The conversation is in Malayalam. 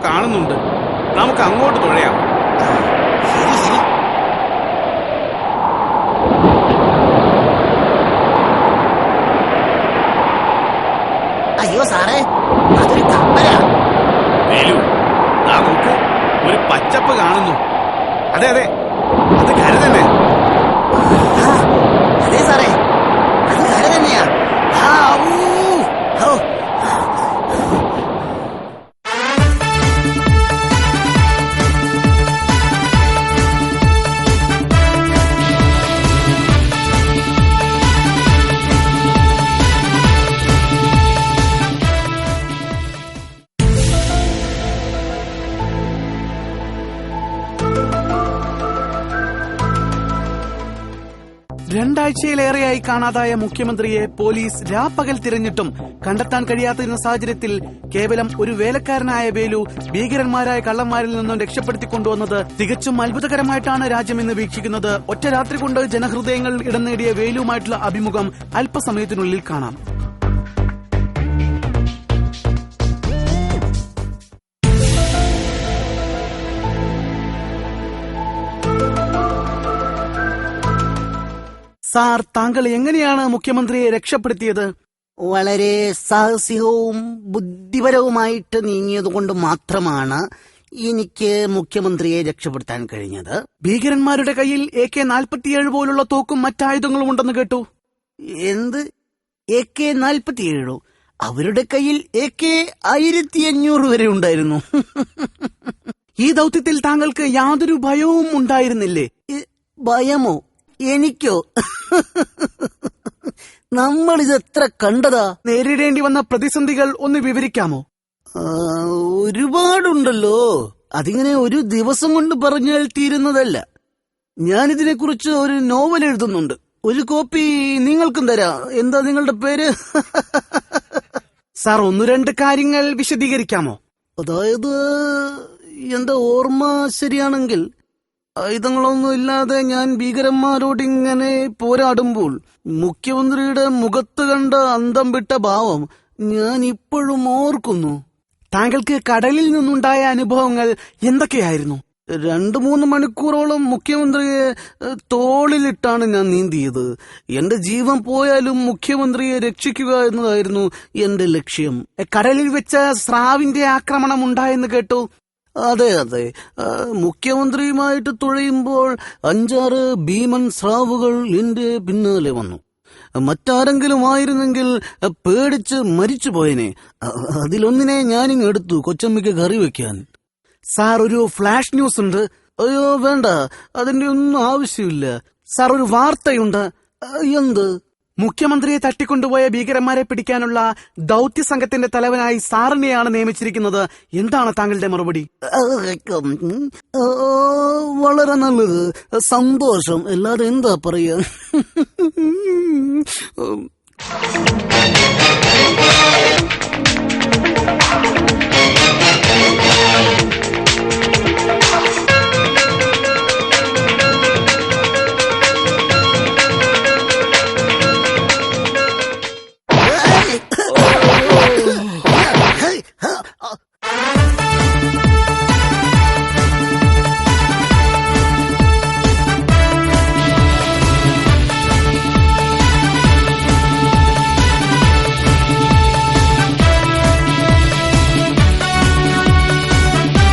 കാണുന്നുണ്ട്. നമുക്ക് അങ്ങോട്ട് തുഴയാം. ശരി ശരി. അയ്യോ സാറേ, അതൊരു കപ്പലാ. വേലു, ദാ നോക്കൂ, ഒരു പച്ചപ്പ് കാണുന്നു. അതെ അതെ, അത് കര തന്നെ. ആ, അതെ സാറേ, അത് കര തന്നെയാ. ആ, ഊ, ഹോ. രണ്ടാഴ്ചയിലേറെയായി കാണാതായ മുഖ്യമന്ത്രിയെ പോലീസ് രാപ്പകൽ തിരഞ്ഞിട്ടും കണ്ടെത്താൻ കഴിയാതിരുന്ന സാഹചര്യത്തിൽ കേവലം ഒരു വേലക്കാരനായ വേലു ഭീകരന്മാരായ കള്ളന്മാരിൽ നിന്നും രക്ഷപ്പെടുത്തിക്കൊണ്ടുവന്നത് തികച്ചും അത്ഭുതകരമായിട്ടാണ് രാജ്യം ഇന്ന് വീക്ഷിക്കുന്നത്. ഒറ്റ രാത്രി കൊണ്ട് ജനഹൃദയങ്ങൾ ഇടം നേടിയ വേലുവുമായിട്ടുള്ള അഭിമുഖം അല്പസമയത്തിനുള്ളിൽ കാണാം. സാർ, താങ്കൾ എങ്ങനെയാണ് മുഖ്യമന്ത്രിയെ രക്ഷപ്പെടുത്തിയത്? വളരെ സാഹസികവും ബുദ്ധിപരവുമായിട്ട് നീങ്ങിയതുകൊണ്ട് മാത്രമാണ് എനിക്ക് മുഖ്യമന്ത്രിയെ രക്ഷപ്പെടുത്താൻ കഴിഞ്ഞത്. ഭീകരന്മാരുടെ കയ്യിൽ AK-47 പോലുള്ള തോക്കും മറ്റായുധങ്ങളും ഉണ്ടെന്ന് കേട്ടു. എന്ത് AK-47? അവരുടെ കയ്യിൽ AK-1500 വരെ ഉണ്ടായിരുന്നു. ഈ ദൗത്യത്തിൽ താങ്കൾക്ക് യാതൊരു ഭയവും ഉണ്ടായിരുന്നില്ലേ? ഭയമോ? എനിക്കോ? നമ്മളിതെത്ര കണ്ടതാ. നേരിടേണ്ടി വന്ന പ്രതിസന്ധികൾ ഒന്ന് വിവരിക്കാമോ? ഒരുപാടുണ്ടല്ലോ. അതിങ്ങനെ ഒരു ദിവസം കൊണ്ട് പറഞ്ഞാൽ തീരുന്നതല്ല. ഞാനിതിനെക്കുറിച്ച് ഒരു നോവൽ എഴുതുന്നുണ്ട്. ഒരു കോപ്പി നിങ്ങൾക്കും തരാം. എന്താ നിങ്ങളുടെ പേര്? സാർ, ഒന്ന് രണ്ട് കാര്യങ്ങൾ വിശദീകരിക്കാമോ? അതായത് എന്റെ ഓർമ്മ ശരിയാണെങ്കിൽ ആയുധങ്ങളൊന്നും ഇല്ലാതെ ഞാൻ ഭീകരന്മാരോട് ഇങ്ങനെ പോരാടുമ്പോൾ മുഖ്യമന്ത്രിയുടെ മുഖത്ത് കണ്ട അന്തം വിട്ട ഭാവം ഞാൻ ഇപ്പോഴും ഓർക്കുന്നു. താങ്കൾക്ക് കടലിൽ നിന്നുണ്ടായ അനുഭവങ്ങൾ എന്തൊക്കെയായിരുന്നു? 2-3 മണിക്കൂറോളം മുഖ്യമന്ത്രിയെ തോളിലിട്ടാണ് ഞാൻ നീന്തിയത്. എന്റെ ജീവൻ പോയാലും മുഖ്യമന്ത്രിയെ രക്ഷിക്കുക എന്നതായിരുന്നു എന്റെ ലക്ഷ്യം. കടലിൽ വെച്ച് സ്രാവിന്റെ ആക്രമണം ഉണ്ടായെന്ന് കേട്ടു. അതെ അതെ, മുഖ്യമന്ത്രിയുമായിട്ട് തുഴയുമ്പോൾ 5-6 ഭീമൻ സ്രാവുകൾ എന്റെ പിന്നാലെ വന്നു. മറ്റാരെങ്കിലും ആയിരുന്നെങ്കിൽ പേടിച്ച് മരിച്ചു പോയനെ. അതിലൊന്നിനെ ഞാനിങ് എടുത്തു കൊച്ചമ്മയ്ക്ക് കറി വെക്കാൻ. സാർ, ഒരു ഫ്ലാഷ് ന്യൂസ് ഉണ്ട്. അയ്യോ വേണ്ട, അതിന്റെ ഒന്നും ആവശ്യമില്ല. സാർ, ഒരു വാർത്തയുണ്ട്. എന്ത്? മുഖ്യമന്ത്രിയെ തട്ടിക്കൊണ്ടുപോയ ഭീകരന്മാരെ പിടിക്കാനുള്ള ദൗത്യ സംഘത്തിന്റെ തലവനായി സാറിനെയാണ് നിയമിച്ചിരിക്കുന്നത്. എന്താണ് താങ്കളുടെ മറുപടി? വളരെ നല്ലത്, സന്തോഷം. അല്ലാതെ എന്താ പറയാ.